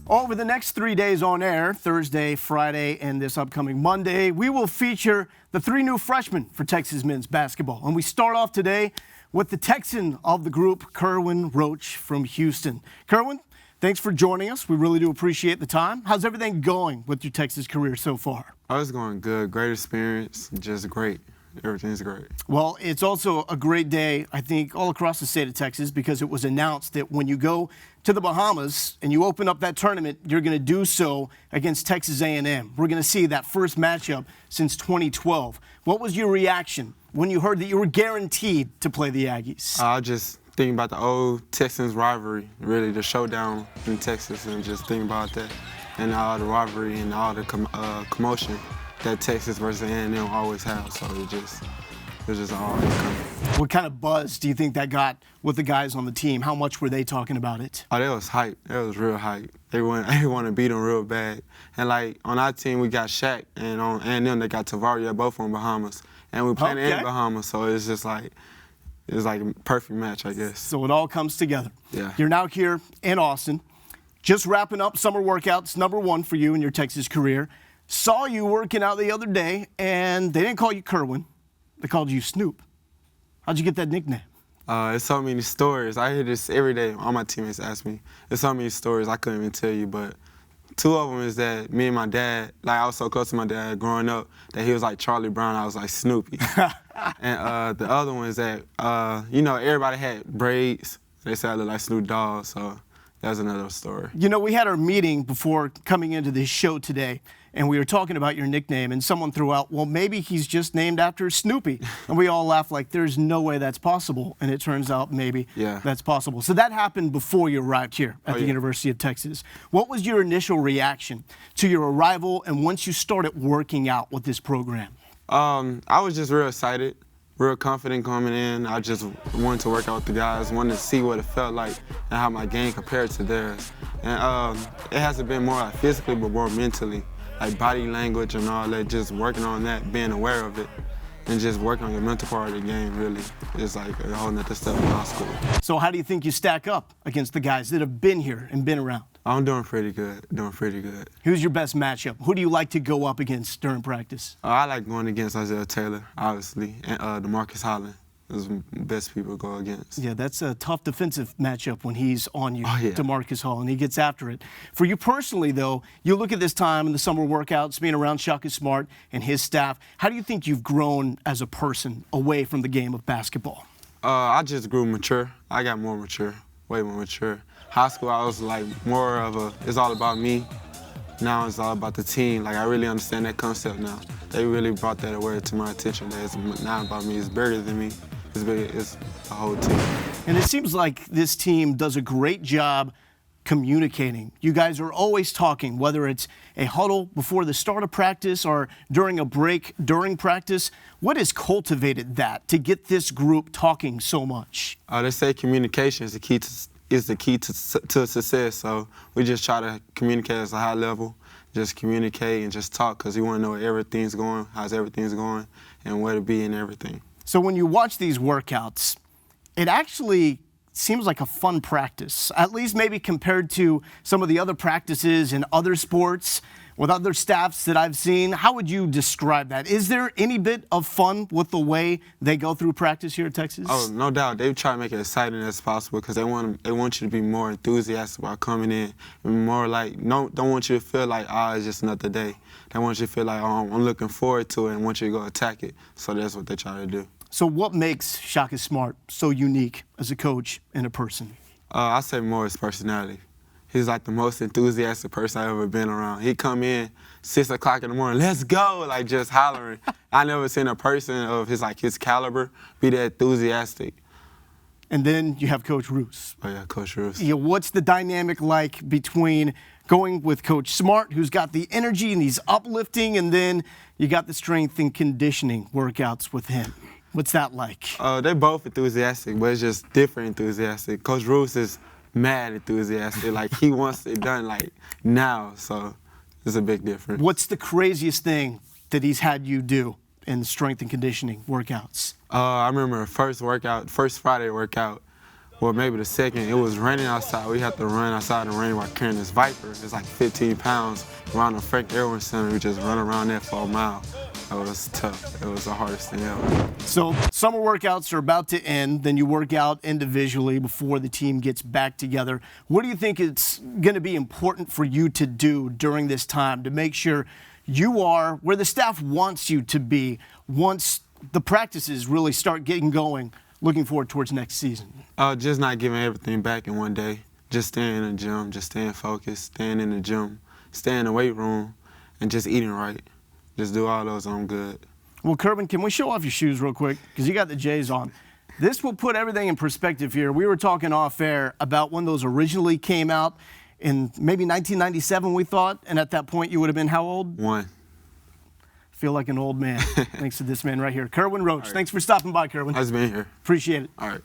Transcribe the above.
Over the next 3 days on air, Thursday, Friday, and this upcoming Monday, we will feature the three new freshmen for Texas men's basketball. And we start off today with the Texan of the group, Kerwin Roach from Houston. Kerwin, thanks for joining us. We really do appreciate the time. How's everything going with your Texas career so far? Oh, it's going good. Great experience. Just great. Everything's great. Well, it's also a great day, I think, all across the state of Texas because it was announced that when you go to the Bahamas and you open up that tournament, you're going to do so against Texas A&M. We're going to see that first matchup since 2012. What was your reaction when you heard that you were guaranteed to play the Aggies? I just thinking about the old Texans rivalry, really the showdown in Texas, and just thinking about that and all the rivalry and all the commotion that Texas versus A&M always have. So it was just always coming. What kind of buzz do you think that got with the guys on the team? How much were they talking about it? Oh, that was hype. That was real hype. They want to beat them real bad. And like on our team, we got Shaq, and on A&M they got Tavares, both from Bahamas, and we playing in Bahamas. So it's just like a perfect match, I guess. So it all comes together. Yeah. You're now here in Austin, just wrapping up summer workouts, number one for you in your Texas career. Saw you working out the other day, and they didn't call you Kerwin. They called you Snoop. How'd you get that nickname? It's so many stories. I hear this every day. All my teammates ask me. There's so many stories I couldn't even tell you, but two of them is that me and my dad, like I was so close to my dad growing up that he was like Charlie Brown, I was like Snoopy. And the other one is that, everybody had braids. They said I looked like Snoop Dogg, so that's another story. You know, we had our meeting before coming into this show today, and we were talking about your nickname, and someone threw out, well, maybe he's just named after Snoopy. And we all laughed like, there's no way that's possible. And it turns out maybe that's possible. So that happened before you arrived here at the University of Texas. What was your initial reaction to your arrival and once you started working out with this program? I was just real excited, real confident coming in. I just wanted to work out with the guys, wanted to see what it felt like and how my game compared to theirs. And it hasn't been more like physically, but more mentally. Like body language and all that, just working on that, being aware of it, and just working on your mental part of the game, really. It's like a whole nother step in high school. So how do you think you stack up against the guys that have been here and been around? I'm doing pretty good, Who's your best matchup? Who do you like to go up against during practice? I like going against Isaiah Taylor, obviously, and DeMarcus Holland. Those are the best people to go against. Yeah, that's a tough defensive matchup when he's on you, DeMarcus Hall, and he gets after it. For you personally, though, you look at this time in the summer workouts, being around Shaka Smart and his staff. How do you think you've grown as a person away from the game of basketball? I just grew mature. I got more mature, way more mature. High school, I was like more of it's all about me. Now it's all about the team. Like, I really understand that concept now. They really brought that aware to my attention. That it's not about me. It's bigger than me. It's the whole team. And it seems like this team does a great job communicating. You guys are always talking, whether it's a huddle before the start of practice or during a break during practice. What has cultivated that to get this group talking so much? They say communication is the key to success. So we just try to communicate at a high level, just communicate and just talk because we want to know where everything's going, how's everything's going, and where to be and everything. So when you watch these workouts, it actually seems like a fun practice, at least maybe compared to some of the other practices in other sports with other staffs that I've seen. How would you describe that? Is there any bit of fun with the way they go through practice here at Texas? Oh, no doubt. They try to make it exciting as possible because they want you to be more enthusiastic about coming in and more like, don't want you to feel like, it's just another day. They want you to feel like, I'm looking forward to it and want you to go attack it. So that's what they try to do. So what makes Shaka Smart so unique as a coach and a person? I say more his personality. He's like the most enthusiastic person I've ever been around. He come in 6 o'clock in the morning, let's go, like just hollering. I never seen a person of his caliber be that enthusiastic. And then you have Coach Roos. Oh yeah, Coach Roos. Yeah, what's the dynamic like between going with Coach Smart, who's got the energy and he's uplifting, and then you got the strength and conditioning workouts with him? What's that like? They're both enthusiastic, but it's just different enthusiastic. Coach Roos is mad enthusiastic. Like, he wants it done, like, now. So there's a big difference. What's the craziest thing that he's had you do in the strength and conditioning workouts? I remember first Friday workout, well, maybe the second, it was raining outside. We had to run outside in the rain while carrying this Viper. It's like 15 pounds around the Frank Erwin Center. We just run around there for a mile. It was tough. It was the hardest thing ever. So summer workouts are about to end. Then you work out individually before the team gets back together. What do you think it's going to be important for you to do during this time to make sure you are where the staff wants you to be once the practices really start getting going, looking forward towards next season? Just not giving everything back in one day. Just staying in the gym, just staying focused, staying in the gym, staying in the weight room, and just eating right. Just do all those, I'm good. Well, Kerwin, can we show off your shoes real quick? Because you got the J's on. This will put everything in perspective here. We were talking off air about when those originally came out in maybe 1997, we thought, and at that point you would have been how old? 1. Feel like an old man, thanks to this man right here. Kerwin Roach. Right. Thanks for stopping by, Kerwin. Nice being here. Appreciate it. All right.